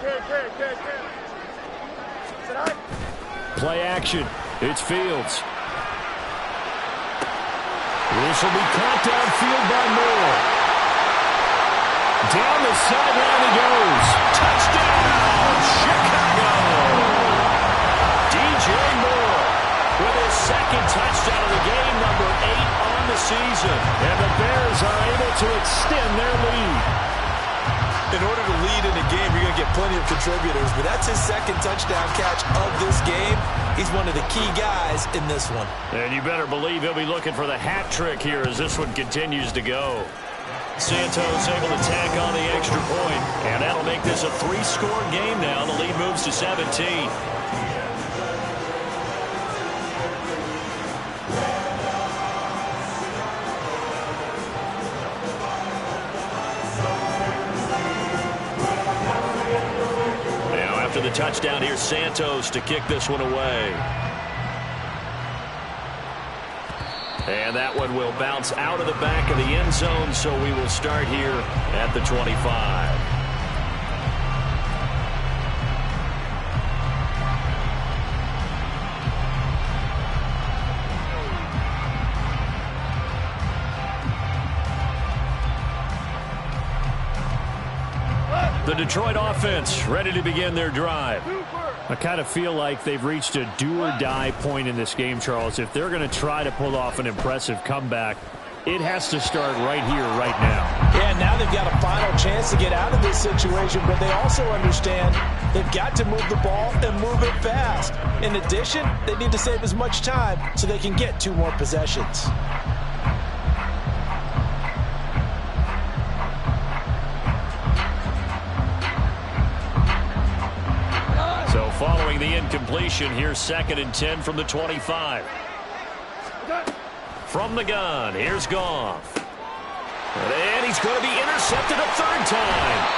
Play action. It's Fields. This will be caught downfield by Moore. Down the sideline he goes. Touchdown, Chicago! DJ Moore with his 2nd touchdown of the game, number 8 on the season. And the Bears are able to extend their lead. In order to lead in a game, you're going to get plenty of contributors, but that's his 2nd touchdown catch of this game. He's one of the key guys in this one. And you better believe he'll be looking for the hat trick here as this one continues to go. Santos able to tack on the extra point, and that'll make this a 3-score game now. The lead moves to 17. The touchdown here, Santos to kick this one away. And that one will bounce out of the back of the end zone, so we will start here at the 25. The Detroit offense ready to begin their drive. I kind of feel like they've reached a do-or-die point in this game, Charles. If they're going to try to pull off an impressive comeback, it has to start right here, right now. Yeah, now they've got a final chance to get out of this situation, but they also understand they've got to move the ball and move it fast. In addition, they need to save as much time so they can get 2 more possessions. So following the incompletion, here's 2nd and 10 from the 25. From the gun, here's Goff. And he's going to be intercepted a 3rd time.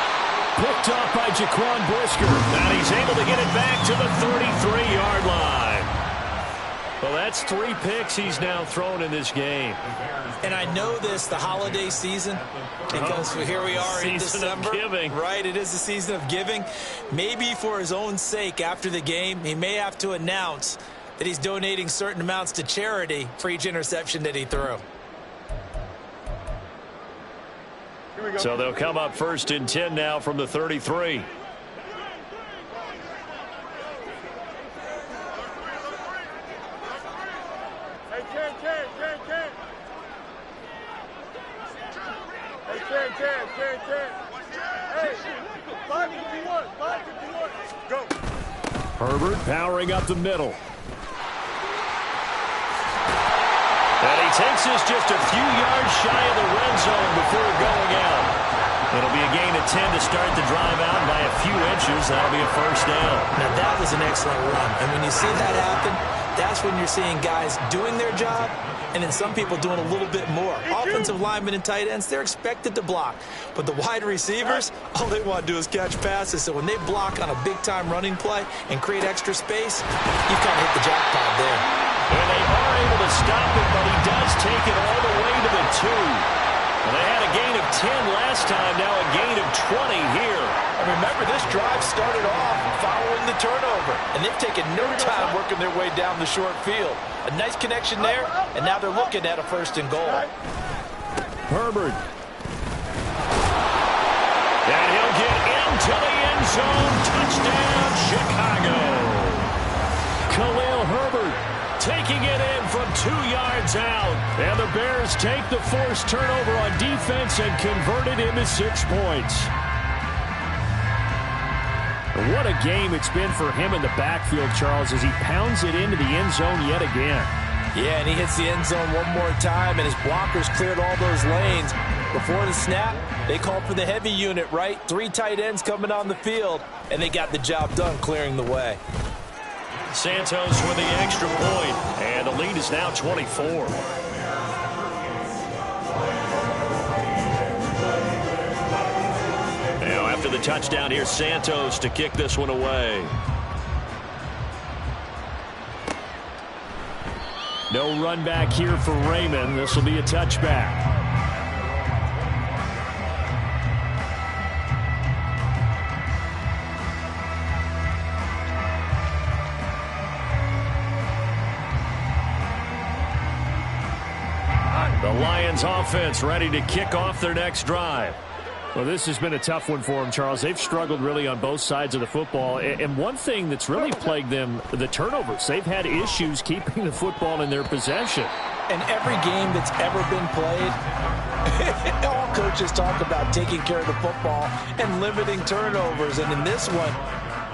Picked off by Jaquan Brisker. And he's able to get it back to the 33-yard line. Well, that's 3 picks he's now thrown in this game. And I know this, the holiday season, because here we are in December. Giving. Right, it is the season of giving. Maybe for his own sake after the game, he may have to announce that he's donating certain amounts to charity for each interception that he threw. So they'll come up 1st and 10 now from the 33. Herbert powering up the middle. And he takes this just a few yards shy of the red zone before going out. It'll be a gain of 10 to start the drive out by a few inches. That'll be a 1st down. Now, that was an excellent run. And when you see that happen, that's when you're seeing guys doing their job and then some people doing a little bit more. Offensive linemen and tight ends, they're expected to block. But the wide receivers, all they want to do is catch passes. So when they block on a big-time running play and create extra space, you kind of hit the jackpot there. And they are able to stop it, but he does take it all the way to the 2. Well, they had a gain of 10 last time, now a gain of 20 here. And remember, this drive started off following the turnover, and they've taken no time working their way down the short field. A nice connection there, and now they're looking at a 1st and goal. Herbert. And he'll get into the end zone. Touchdown, Chicago. Khalil Herbert taking it in from 2 yards out. And the Bears take the forced turnover on defense and convert it into 6 points. What a game it's been for him in the backfield, Charles, as he pounds it into the end zone yet again. Yeah, and he hits the end zone one more time, and his blockers cleared all those lanes. Before the snap, they called for the heavy unit, right? 3 tight ends coming on the field, and they got the job done clearing the way. Santos with the extra point, and the lead is now 24. Now after the touchdown, here's Santos to kick this one away. No run back here for Raymond. This will be a touchback. The Lions offense ready to kick off their next drive. Well, this has been a tough one for them, Charles. They've struggled really on both sides of the football. And one thing that's really plagued them, the turnovers. They've had issues keeping the football in their possession. And every game that's ever been played, all coaches talk about taking care of the football and limiting turnovers. And in this one,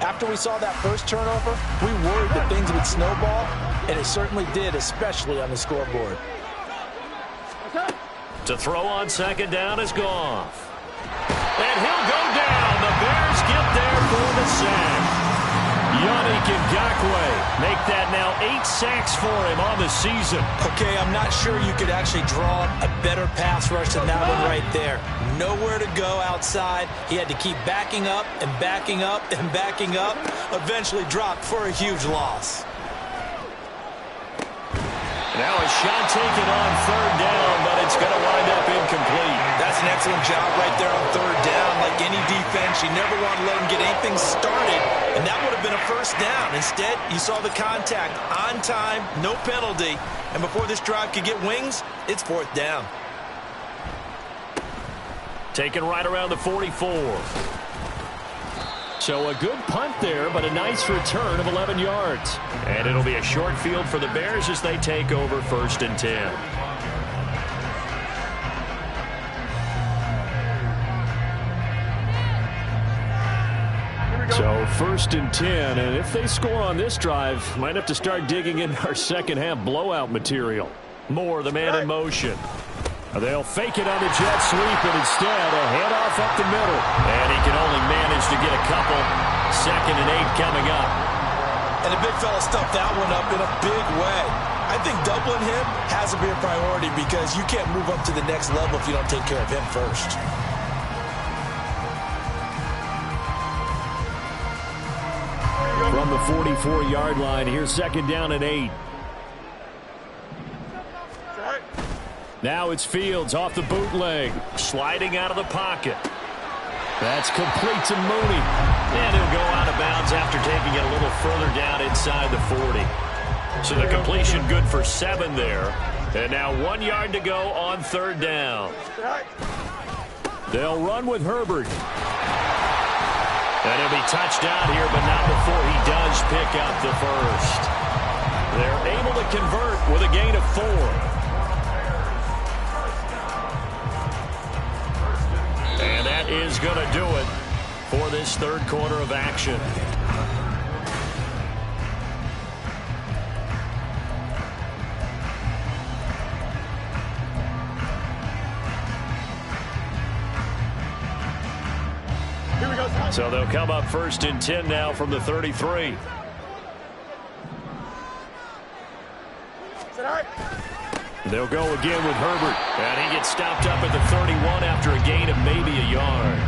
after we saw that first turnover, we worried that things would snowball, and it certainly did, especially on the scoreboard. To throw on 2nd down is Goff. And he'll go down. The Bears get there for the sack. Yannick Ngakoue make that now 8 sacks for him on the season. Okay, I'm not sure you could actually draw a better pass rush than that one right there. Nowhere to go outside. He had to keep backing up and backing up and backing up. Eventually dropped for a huge loss. Now a shot taken on 3rd down, but it's going to wind up incomplete. That's an excellent job right there on 3rd down. Like any defense, you never want to let them get anything started, and that would have been a 1st down. Instead, you saw the contact on time, no penalty, and before this drive could get wings, it's 4th down. Taken right around the 44. So a good punt there, but a nice return of 11 yards. And it'll be a short field for the Bears as they take over 1st and 10. So 1st and 10, and if they score on this drive, might have to start digging into our second half blowout material. Moore, the man in motion. They'll fake it on the jet sweep, and instead a handoff up the middle. And he can only manage to get a couple. 2nd and 8 coming up. And the big fella stuffed that one up in a big way. I think doubling him has to be a priority because you can't move up to the next level if you don't take care of him first. From the 44-yard line, here's 2nd down and 8. Now it's Fields off the bootleg, sliding out of the pocket. That's complete to Mooney. And he'll go out of bounds after taking it a little further down inside the 40. So the completion good for 7 there. And now 1 yard to go on 3rd down. They'll run with Herbert. And he'll be touched out here, but not before he does pick up the first. They're able to convert with a gain of 4. And that is going to do it for this third quarter of action. So they'll come up 1st and 10 now from the 33. They'll go again with Herbert. And he gets stopped up at the 31 after a gain of maybe a yard.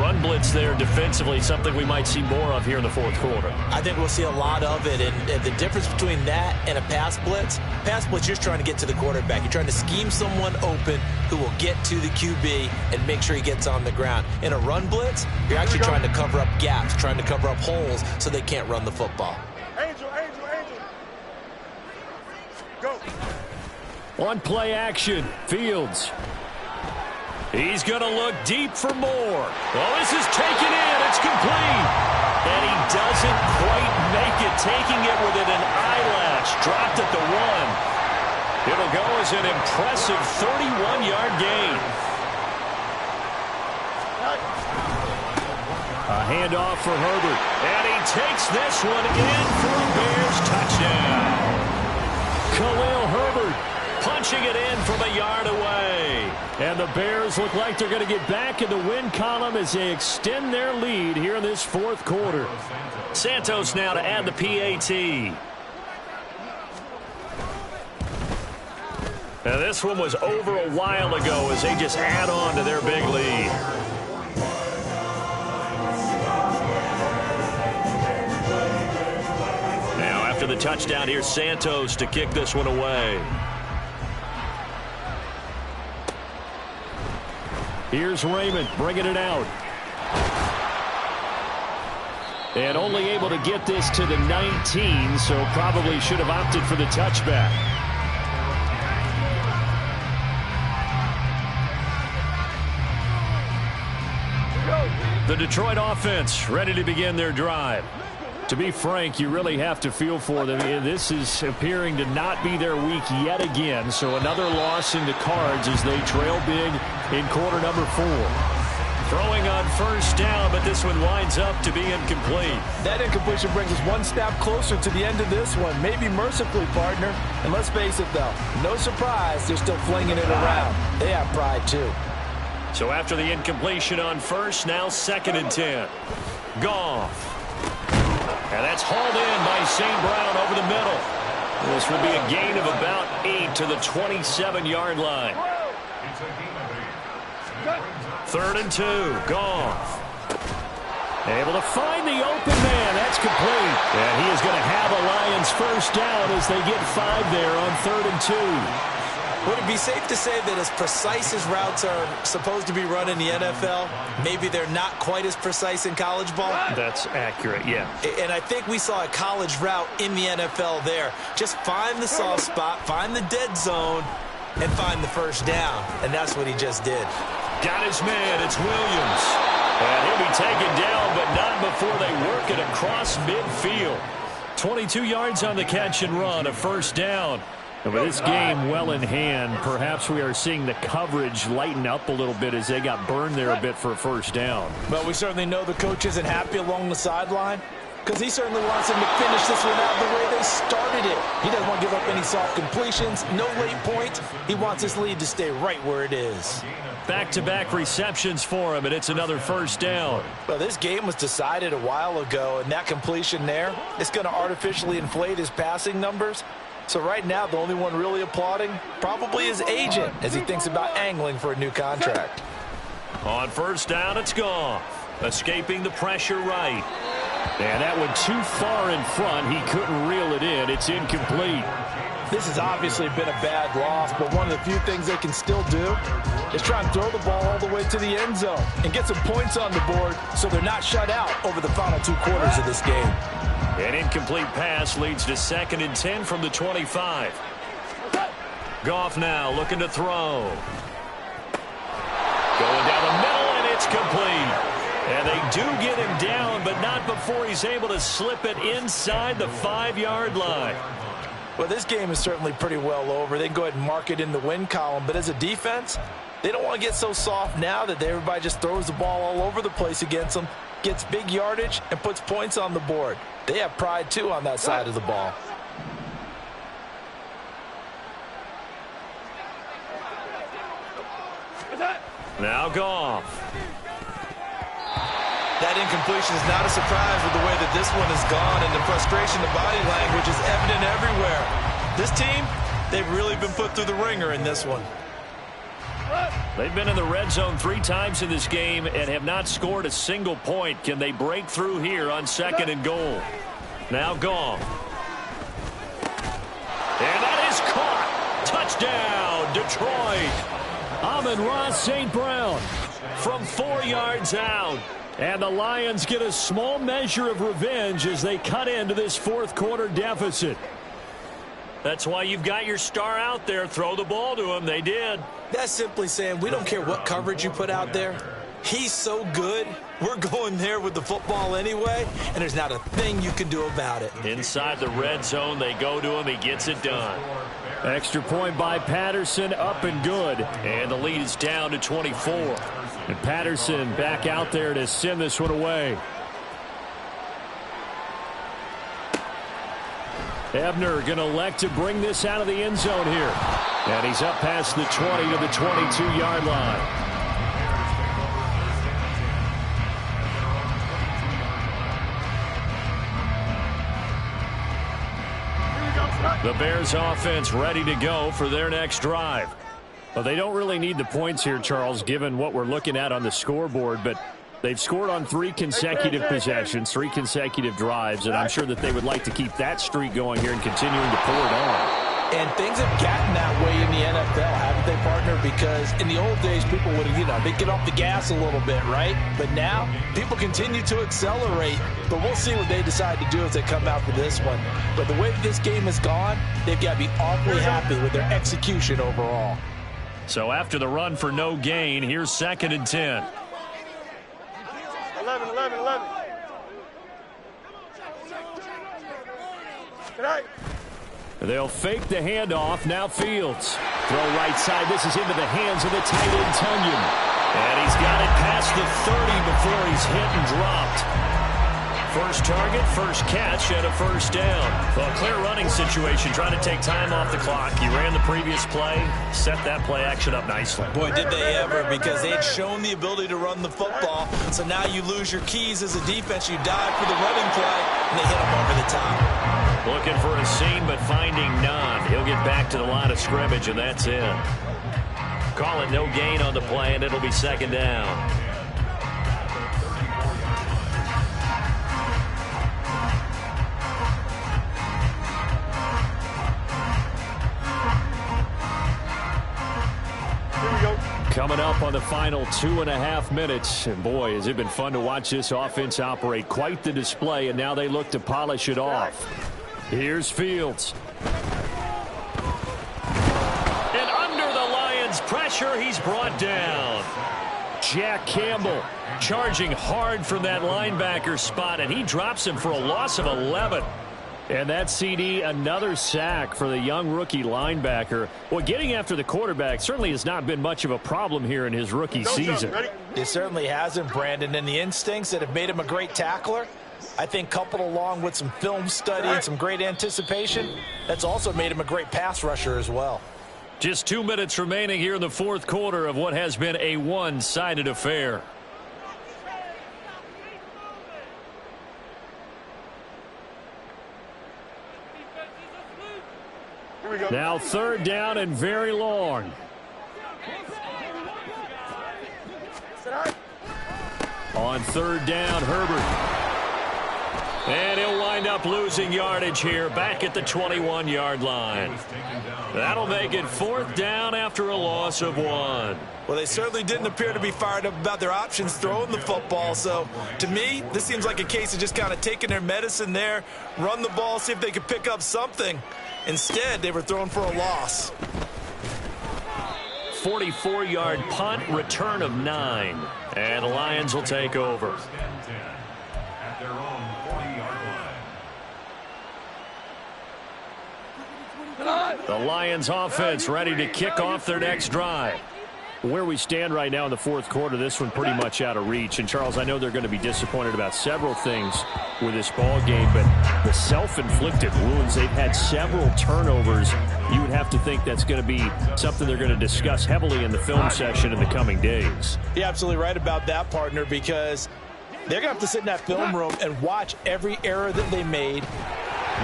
Run blitz there defensively, something we might see more of here in the fourth quarter. I think we'll see a lot of it, and the difference between that and a pass blitz, you're just trying to get to the quarterback. You're trying to scheme someone open who will get to the QB and make sure he gets on the ground. In a run blitz, you're actually trying to cover up gaps, trying to cover up holes so they can't run the football. Angel. Go. On play action, Fields. He's going to look deep for more. Oh, this is taken in. It's complete. And he doesn't quite make it, taking it within an eyelash. Dropped at the 1. It'll go as an impressive 31-yard gain. A handoff for Herbert. And he takes this one in for a Bears touchdown. Khalil Herbert punching it in from a yard away. And the Bears look like they're going to get back in the win column as they extend their lead here in this fourth quarter. Santos now to add the PAT. Now this one was over a while ago as they just add on to their big lead. Now after the touchdown, here's Santos to kick this one away. Here's Raymond bringing it out. And only able to get this to the 19, so probably should have opted for the touchback. The Detroit offense ready to begin their drive. To be frank, you really have to feel for them. This is appearing to not be their week yet again. So another loss in the cards as they trail big in quarter number 4. Throwing on first down, but this one winds up to be incomplete. That incompletion brings us one step closer to the end of this one. Maybe mercifully, partner. And let's face it, though, no surprise, they're still flinging it around. They have pride, too. So after the incompletion on first, now 2nd and 10. Goff. And that's hauled in by St. Brown over the middle. This will be a gain of about 8 to the 27-yard line. 3rd and 2. Goff. Able to find the open man. That's complete. And he is going to have a Lions first down as they get 5 there on 3rd and 2. Would it be safe to say that as precise as routes are supposed to be run in the NFL, maybe they're not quite as precise in college ball? That's accurate, yeah. And I think we saw a college route in the NFL there. Just find the soft spot, find the dead zone, and find the first down. And that's what he just did. Got his man. It's Williams. And he'll be taken down, but not before they work it across midfield. 22 yards on the catch and run, a first down. And with this game well in hand, perhaps we are seeing the coverage lighten up a little bit as they got burned there a bit for a first down. But we certainly know the coach isn't happy along the sideline because he certainly wants them to finish this one out the way they started it. He doesn't want to give up any soft completions, no late points. He wants his lead to stay right where it is. Back-to-back receptions for him, and it's another first down. Well, this game was decided a while ago, and that completion there, it's going to artificially inflate his passing numbers. So right now, the only one really applauding probably his agent as he thinks about angling for a new contract. On first down, it's Goff. Escaping the pressure right. And that one too far in front. He couldn't reel it in. It's incomplete. This has obviously been a bad loss, but one of the few things they can still do is try and throw the ball all the way to the end zone and get some points on the board so they're not shut out over the final 2 quarters of this game. An incomplete pass leads to 2nd and 10 from the 25. Goff now looking to throw. Going down the complete. And they do get him down, but not before he's able to slip it inside the 5-yard line. Well, this game is certainly pretty well over. They can go ahead and mark it in the win column. But as a defense, they don't want to get so soft now that everybody just throws the ball all over the place against them, gets big yardage, and puts points on the board. They have pride, too, on that side of the ball. Now Goff. That incompletion is not a surprise with the way that this one has gone, and the frustration, the body language is evident everywhere. This team, they've really been put through the ringer in this one. They've been in the red zone 3 times in this game and have not scored a single point. Can they break through here on 2nd and goal? Now Goff. And that is caught. Touchdown, Detroit. Amon-Ra St. Brown from 4 yards out. And the Lions get a small measure of revenge as they cut into this 4th quarter deficit. That's why you've got your star out there. Throw the ball to him. They did. That's simply saying we don't care what coverage you put out there. He's so good. We're going there with the football anyway, and there's not a thing you can do about it. Inside the red zone, they go to him. He gets it done. Extra point by Patterson, up and good. And the lead is down to 24. And Patterson back out there to send this one away. Ebner going to elect to bring this out of the end zone here. And he's up past the 20 to the 22-yard line. The Bears offense ready to go for their next drive. Well, they don't really need the points here, Charles, given what we're looking at on the scoreboard, but they've scored on 3 consecutive possessions, 3 consecutive drives, and I'm sure that they would like to keep that streak going here and continuing to pour it on. And things have gotten that way in the NFL, haven't they, partner? Because in the old days, people would have, they'd get off the gas a little bit, right? But now, people continue to accelerate. But we'll see what they decide to do as they come out for this one. But the way that this game has gone, they've got to be awfully happy with their execution overall. So after the run for no gain, here's 2nd and 10. 11. Good night. They'll fake the handoff. Now Fields. Throw right side. This is into the hands of the tight end, Tunyon. And he's got it past the 30 before he's hit and dropped. First target, first catch, and a first down. Well, clear running situation. Trying to take time off the clock. He ran the previous play, set that play action up nicely. Boy, did they ever, because they had shown the ability to run the football. So now you lose your keys as a defense. You dive for the running play, and they hit him over the top. Looking for a seam, but finding none. He'll get back to the line of scrimmage, and that's it. Call it no gain on the play, and it'll be 2nd down. Coming up on the final 2.5 minutes. And boy, has it been fun to watch this offense operate. Quite the display, and now they look to polish it off. Here's Fields. And under the Lions' pressure, he's brought down. Jack Campbell charging hard from that linebacker spot, and he drops him for a loss of 11. And that CD, another sack for the young rookie linebacker. Well, getting after the quarterback certainly has not been much of a problem here in his rookie season. It certainly hasn't, Brandon. And the instincts that have made him a great tackler, I think coupled along with some film study and some great anticipation, that's also made him a great pass rusher as well. Just 2 minutes remaining here in the 4th quarter of what has been a one-sided affair. Now 3rd down and very long. On 3rd down, Herbert. And he'll wind up losing yardage here back at the 21-yard line. That'll make it 4th down after a loss of 1. Well, they certainly didn't appear to be fired up about their options throwing the football. So, to me, this seems like a case of just kind of taking their medicine there, run the ball, see if they could pick up something. Instead, they were thrown for a loss. 44-yard punt, return of 9. And the Lions will take over. At their own 40-yard line. The Lions offense ready to kick off their next drive. Where we stand right now in the fourth quarter, this one pretty much out of reach. And, Charles, I know they're going to be disappointed about several things with this ball game, but the self-inflicted wounds, they've had several turnovers. You would have to think that's going to be something they're going to discuss heavily in the film session in the coming days. You're absolutely right about that, partner, because they're going to have to sit in that film room and watch every error that they made.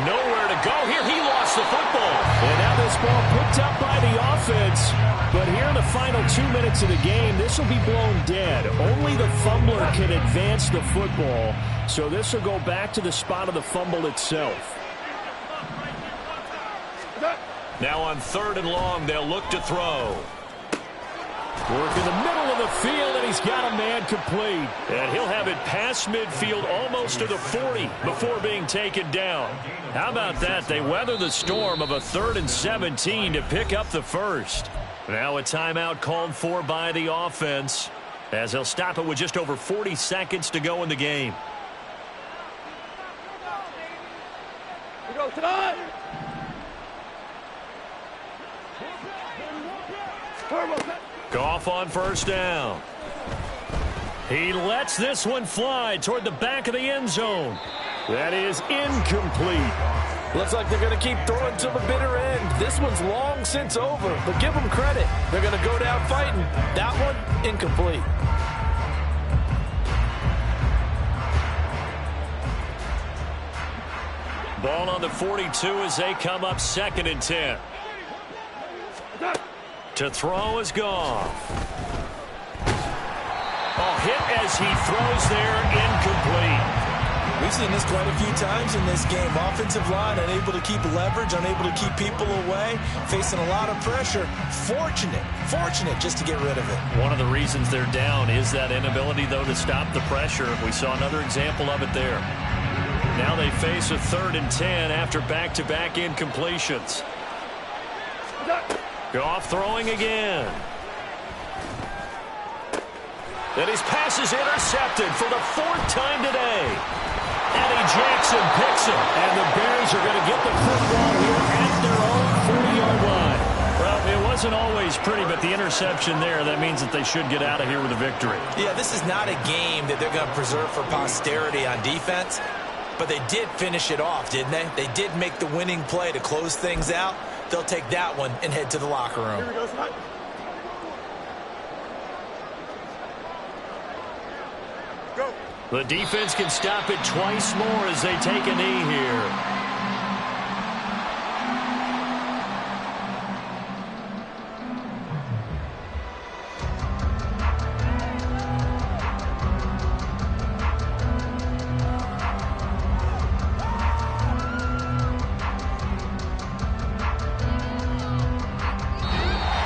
Nowhere to go here. He lost the football. And now this ball picked up by the offense. But here in the final 2 minutes of the game, this will be blown dead. Only the fumbler can advance the football. So this will go back to the spot of the fumble itself. Now on 3rd and long, they'll look to throw. Work in the middle of the field, and he's got a man complete. And he'll have it past midfield almost to the 40 before being taken down. How about that? They weather the storm of a 3rd and 17 to pick up the first. Now a timeout called for by the offense, as they'll stop it with just over 40 seconds to go in the game. We go tonight. Goff on 1st down. He lets this one fly toward the back of the end zone. That is incomplete. Looks like they're going to keep throwing till the bitter end. This one's long since over, but give them credit. They're going to go down fighting. That one, incomplete. Ball on the 42 as they come up 2nd and 10. To throw is Goff. Oh, hit as he throws there, incomplete. We've seen this quite a few times in this game. Offensive line unable to keep leverage, unable to keep people away, facing a lot of pressure. Fortunate just to get rid of it. One of the reasons they're down is that inability, though, to stop the pressure. We saw another example of it there. Now they face a 3rd and 10 after back-to-back incompletions. Goff throwing again. And his pass is intercepted for the 4th time today. Eddie Jackson picks it. And the Bears are going to get the football here at their own 40-yard line. Well, it wasn't always pretty, but the interception there, that means that they should get out of here with a victory. Yeah, this is not a game that they're going to preserve for posterity on defense, but they did finish it off, didn't they? They did make the winning play to close things out. They'll take that one and head to the locker room. Here we go tonight. Go. The defense can stop it twice more as they take a knee here.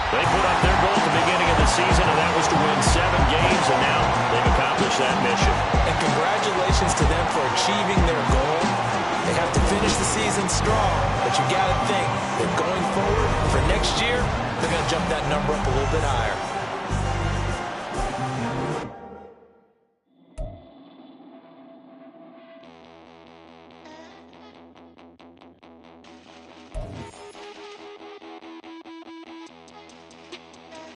They put up their goal at the beginning of the season, and that was to win 7 games, and now they've accomplished that mission. And congratulations to them for achieving their goal. They have to finish the season strong, but you got to think that going forward for next year, they're going to jump that number up a little bit higher.